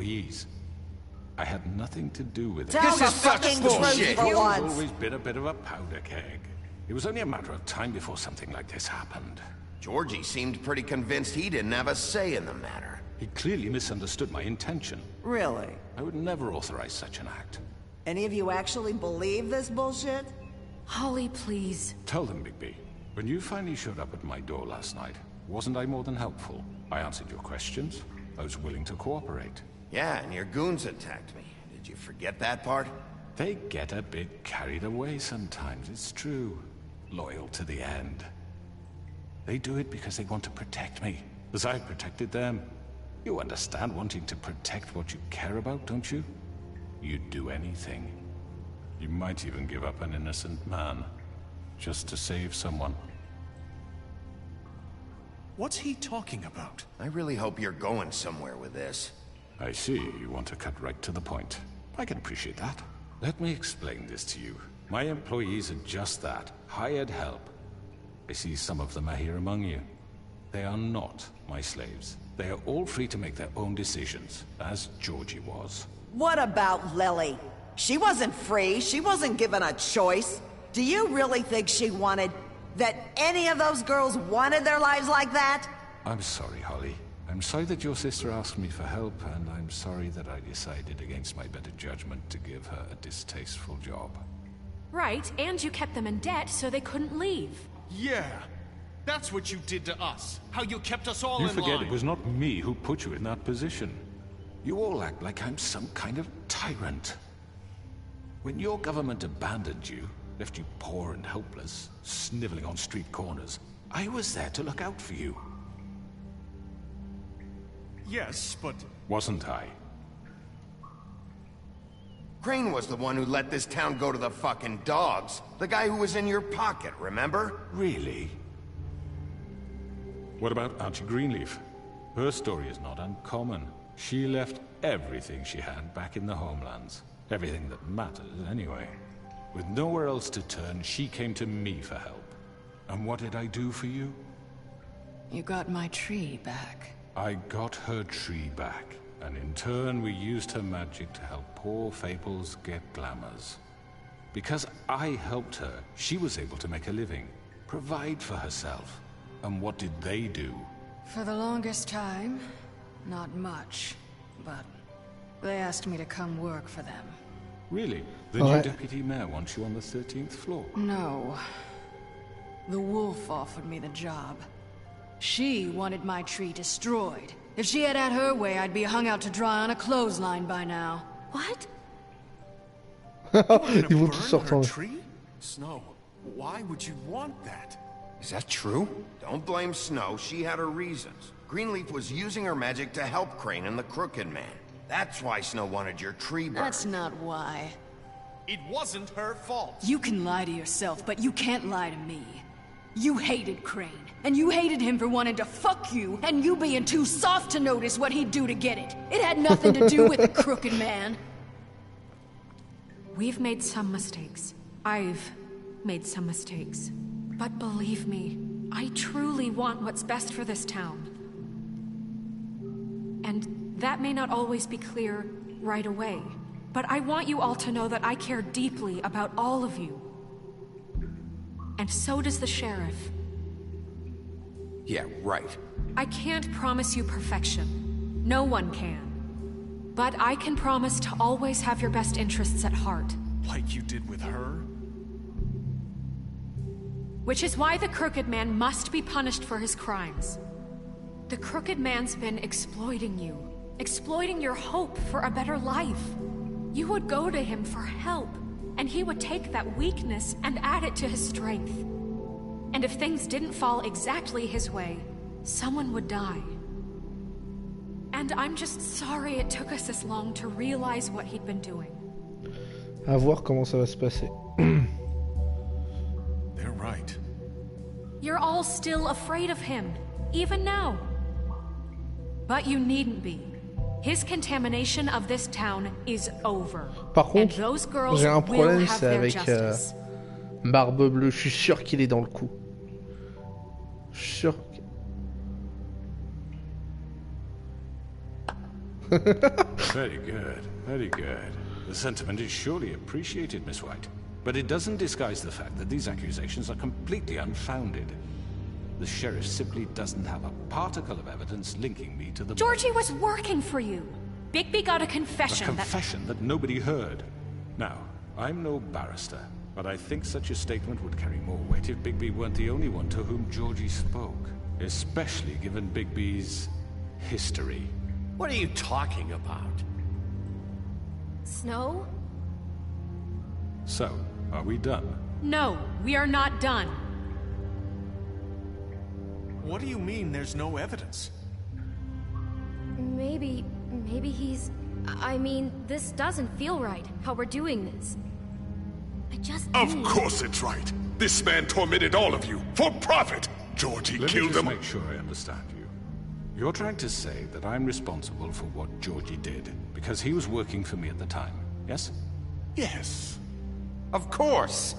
employees. I had nothing to do with it. Tell the fucking truth for You've once. always been a bit of a powder keg. It was only a matter of time before something like this happened. Georgie seemed pretty convinced he didn't have a say in the matter. He clearly misunderstood my intention. Really? I would never authorize such an act. Any of you actually believe this bullshit? Holly, please. Tell them, Bigby. When you finally showed up at my door last night, wasn't I more than helpful? I answered your questions. I was willing to cooperate. Yeah, and your goons attacked me. Did you forget that part? They get a bit carried away sometimes, it's true. Loyal to the end. They do it because they want to protect me, as I protected them. You understand wanting to protect what you care about, don't you? You'd do anything. You might even give up an innocent man, just to save someone. What's he talking about? I really hope you're going somewhere with this. I see, you want to cut right to the point. I can appreciate that. Let me explain this to you. My employees are just that, hired help. I see some of them are here among you. They are not my slaves. They are all free to make their own decisions, as Georgie was. What about Lily? She wasn't free. She wasn't given a choice. Do you really think she wanted... that any of those girls wanted their lives like that? I'm sorry, Holly. I'm sorry that your sister asked me for help, and I'm sorry that I decided against my better judgment to give her a distasteful job. Right, and you kept them in debt so they couldn't leave. Yeah, that's what you did to us. How you kept us all in line. You forget it was not me who put you in that position. You all act like I'm some kind of tyrant. When your government abandoned you, left you poor and helpless, sniveling on street corners, I was there to look out for you. Yes, but... Wasn't I? Crane was the one who let this town go to the fucking dogs. The guy who was in your pocket, remember? Really? What about Auntie Greenleaf? Her story is not uncommon. She left everything she had back in the homelands. Everything that mattered, anyway. With nowhere else to turn, she came to me for help. And what did I do for you? You got my tree back. I got her tree back, and in turn we used her magic to help poor Fables get glamours. Because I helped her, she was able to make a living, provide for herself. And what did they do? For the longest time, not much, but they asked me to come work for them. Really? The new deputy mayor wants you on the 13th floor? No. The wolf offered me the job. She wanted my tree destroyed. If she had her way, I'd be hung out to dry on a clothesline by now. What? Ils vont tous sortir. Tree? Snow, why would you want that? Is that true? Don't blame Snow, she had her reasons. Greenleaf was using her magic to help Crane and the Crooked Man. That's why Snow wanted your tree burned. That's not why. It wasn't her fault. You can lie to yourself, but you can't lie to me. You hated Crane, and you hated him for wanting to fuck you, and you being too soft to notice what he'd do to get it. It had nothing to do with the Crooked Man. We've made some mistakes. I've made some mistakes. But believe me, I truly want what's best for this town. And that may not always be clear right away, but I want you all to know that I care deeply about all of you. And so does the sheriff. Yeah, right. I can't promise you perfection. No one can. But I can promise to always have your best interests at heart. Like you did with her? Which is why the Crooked Man must be punished for his crimes. The Crooked Man's been exploiting you. Exploiting your hope for a better life. You would go to him for help, and he would take that weakness and add it to his strength. And if things didn't fall exactly his way, someone would die. And I'm just sorry it took us this long to realize what he'd been doing. À voir comment ça va se passer. They're right. You're all still afraid of him, even now. But you needn't be. His contamination of this town is over. Par and contre, those girls j'ai un will problème, have c'est their avec justice. Barbe Bleue. Je suis sûr qu'il est dans le coup. Je suis sûr. Very good, very good. The sentiment is surely appreciated, Miss White. But it doesn't disguise the fact that these accusations are completely unfounded. The sheriff simply doesn't have a particle of evidence linking me to the... Georgie was working for you. Bigby got a confession. A confession that nobody heard. Now, I'm no barrister, but I think such a statement would carry more weight if Bigby weren't the only one to whom Georgie spoke. Especially given Bigby's history. What are you talking about? Snow? So, are we done? No, we are not done. What do you mean there's no evidence? Maybe he's... I mean, this doesn't feel right, how we're doing this. I just Of course it's right. This man tormented all of you, for profit. Georgie killed Let him. me just make sure I understand you. You're trying to say that I'm responsible for what Georgie did, because he was working for me at the time, yes? Yes. Of course.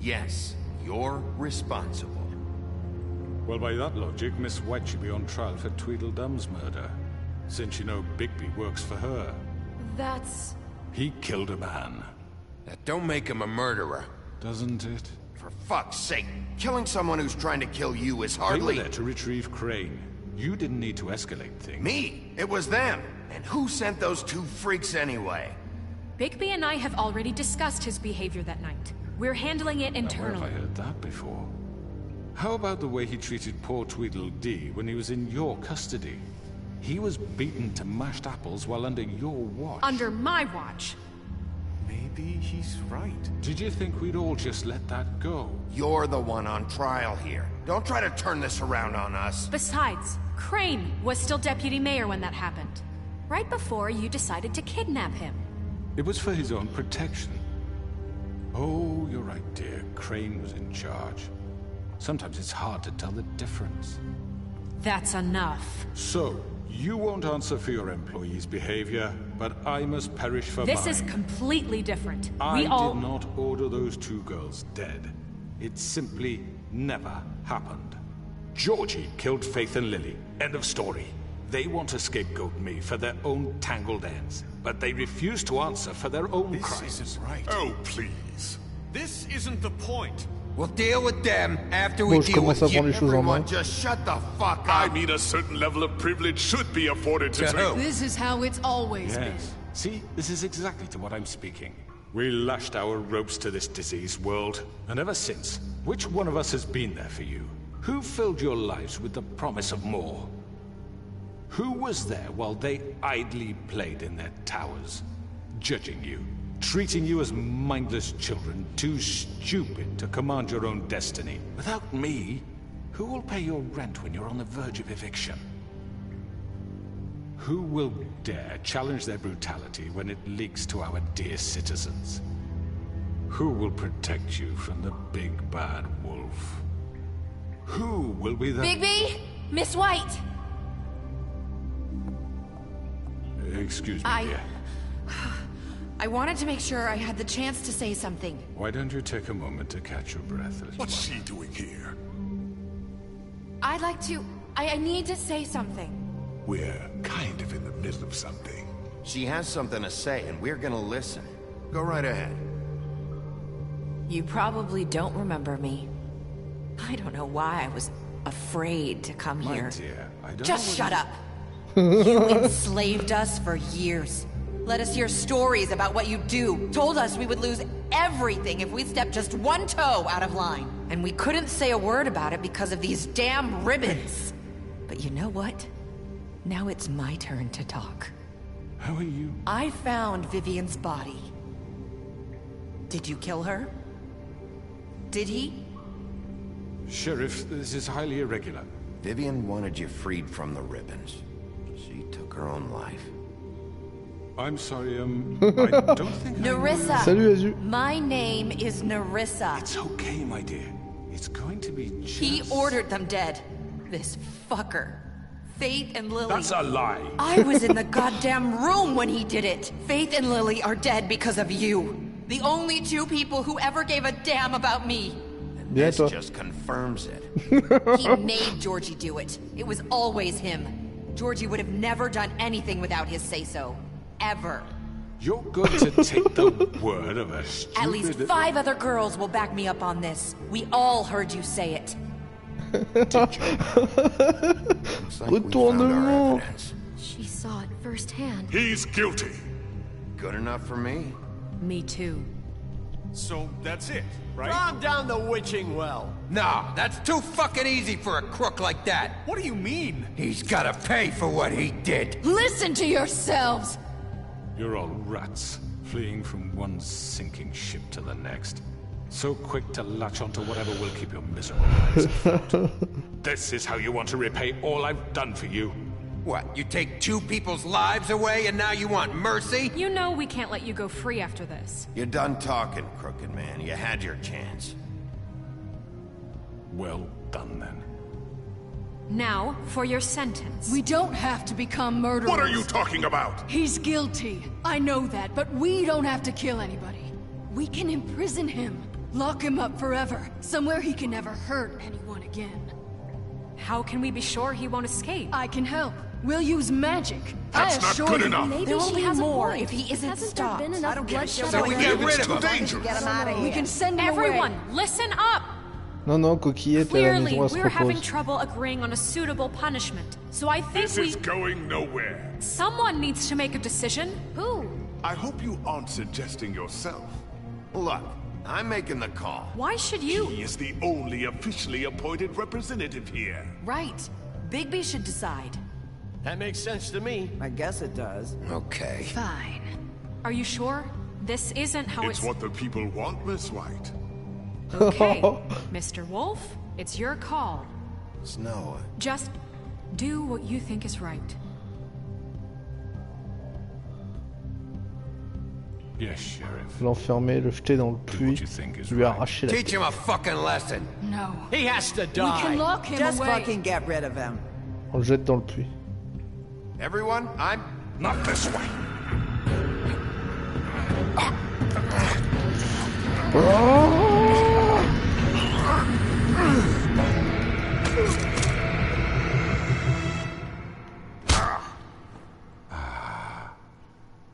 Yes, you're responsible. Well, by that logic, Miss White should be on trial for Tweedledum's murder, since you know Bigby works for her. That's... He killed a man. That don't make him a murderer. Doesn't it? For fuck's sake, killing someone who's trying to kill you is hardly... They were there to retrieve Crane. You didn't need to escalate things. Me? It was them. And who sent those two freaks anyway? Bigby and I have already discussed his behavior that night. We're handling it Now, where internally. have I heard that before? How about the way he treated poor Tweedledee when he was in your custody? He was beaten to mashed apples while under your watch. Under my watch. Maybe he's right. Did you think we'd all just let that go? You're the one on trial here. Don't try to turn this around on us. Besides, Crane was still deputy mayor when that happened. Right before you decided to kidnap him. It was for his own protection. Oh, you're right, dear. Crane was in charge. Sometimes it's hard to tell the difference. That's enough. So, you won't answer for your employees' behavior, but I must perish for This mine. is completely different. I We all... did not order those two girls dead. It simply never happened. Georgie killed Faith and Lily. End of story. They want to scapegoat me for their own tangled ends, but they refuse to answer for their own This crimes. isn't right. Oh, please. This isn't the point. We'll deal with them after we Bon, je deal commence with à prendre you. les choses en main. Everyone just shut the fuck I up. mean, a certain level of privilege should be afforded to To me. who? This is how it's always been. Yes. See, this is exactly to what I'm speaking. We lashed our ropes to this diseased world, and ever since, which one of us has been there for you? Who filled your lives with the promise of more? Who was there while they idly played in their towers, judging you, treating you as mindless children, too stupid to command your own destiny? Without me, who will pay your rent when you're on the verge of eviction? Who will dare challenge their brutality when it leaks to our dear citizens? Who will protect you from the big bad wolf? Who will be the... Bigby! Miss White! Excuse me, dear. I wanted to make sure I had the chance to say something. Why don't you take a moment to catch your breath, little What's one? she doing here? I'd like to... I need to say something. We're kind of in the middle of something. She has something to say, and we're gonna listen. Go right ahead. You probably don't remember me. I don't know why I was afraid to come My here. dear, I don't Just know shut what up. You enslaved us for years. Let us hear stories about what you do. Told us we would lose everything if we stepped just one toe out of line. And we couldn't say a word about it because of these damn ribbons. But you know what? Now it's my turn to talk. How are you? I found Vivian's body. Did you kill her? Did he? Sheriff, this is highly irregular. Vivian wanted you freed from the ribbons. She took her own life. I'm sorry, I don't think Nerissa! Salut Azu. My name is Nerissa. It's okay, my dear. It's going to be just... He ordered them dead. This fucker. Faith and Lily. That's a lie. I was in the goddamn room when he did it. Faith and Lily are dead because of you. The only two people who ever gave a damn about me. And Bien, this toi. just confirms it. He made Georgie do it. It was always him. Georgie would have never done anything without his say-so. Ever. You're going to take the word of a stupid... At least 5 other girls will back me up on this. We all heard you say it. Retournement. She saw it firsthand. He's guilty. Good enough for me. Me too. So that's it, right? Calm down the witching well. No, that's too fucking easy for a crook like that. What do you mean? He's gotta pay for what he did. Listen to yourselves! You're all rats, fleeing from one sinking ship to the next. So quick to latch onto whatever will keep your miserable lives afloat. This is how you want to repay all I've done for you. What, you take 2 people's lives away and now you want mercy? You know we can't let you go free after this. You're done talking, Crooked Man. You had your chance. Well done, then. Now, for your sentence. We don't have to become murderers. What are you talking about? He's guilty. I know that, but we don't have to kill anybody. We can imprison him. Lock him up forever. Somewhere he can never hurt anyone again. How can we be sure he won't escape? I can help. We'll use magic. That's I not assure good you. enough. Maybe There will she be has more a point. if he isn't Hasn't stopped. there been enough bloodshed So we already? get rid of him. Dangerous. Get him out of We here. can send him Everyone, away. listen up! Non, non, Coquillette, à la Clearly, maison, elle se we're having repose. trouble agreeing on a suitable punishment. So I think This is going nowhere. someone needs to make a decision. Who? I hope you aren't suggesting yourself. Look, I'm making the call. Why should you? He is the only officially appointed representative here. Right. Bigby should decide. That makes sense to me. I guess it does. Okay. Fine. Are you sure? This isn't how It's what the people want, Miss White. Okay, Mr. Wolf, it's your call. Snow. Just do what you think is right. Yes, Sheriff. L'enfermer, le jeter dans le pluie, lui arracher la Teach tête. him a fucking lesson. No. He has to We can die. lock him Just away. fucking get rid of him. On le jette dans le puits. Everyone, I'm... Not this way.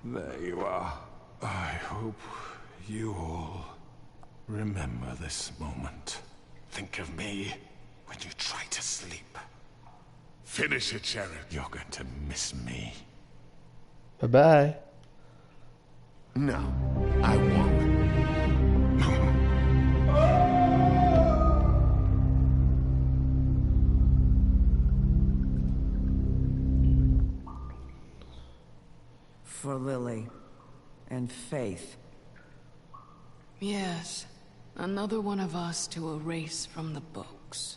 There you are. I hope you all remember this moment. Think of me when you try to sleep. Finish it, Sheriff. You're going to miss me. Bye-bye. No, I won't. For Lily and Faith. Yes. Another one of us to erase from the books.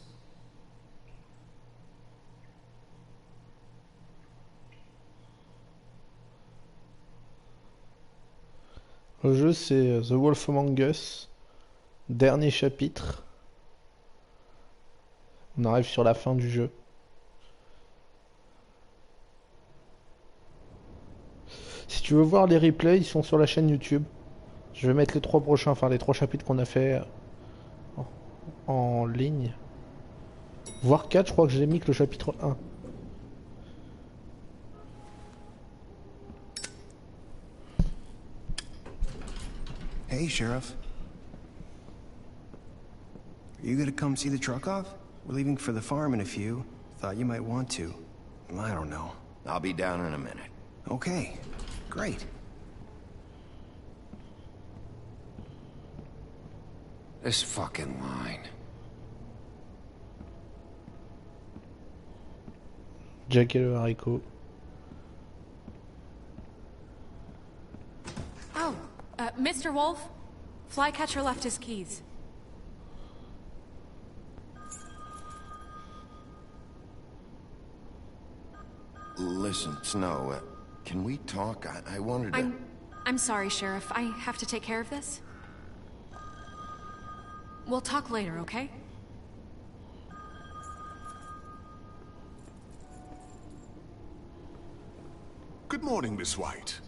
Le jeu, c'est The Wolf Among Us. Dernier chapitre. On arrive sur la fin du jeu. Si tu veux voir les replays, ils sont sur la chaîne YouTube. Je vais mettre les 3 prochains, enfin les 3 chapitres qu'on a fait en ligne. Voire 4, je crois que j'ai mis que le chapitre 1. Hey, Sheriff. Are you gonna come see the truck off? We're leaving for the farm in a few. Thought you might want to. I don't know. I'll be down in a minute. Okay, great. This fucking line. Jack et le haricot. Oh, Mr. Wolf, Flycatcher left his keys. Listen, Snow, can we talk? I wanted to... I'm sorry, Sheriff. I have to take care of this. We'll talk later, okay? Good morning, Miss White.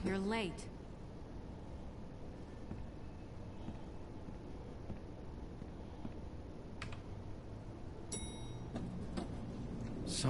You're late.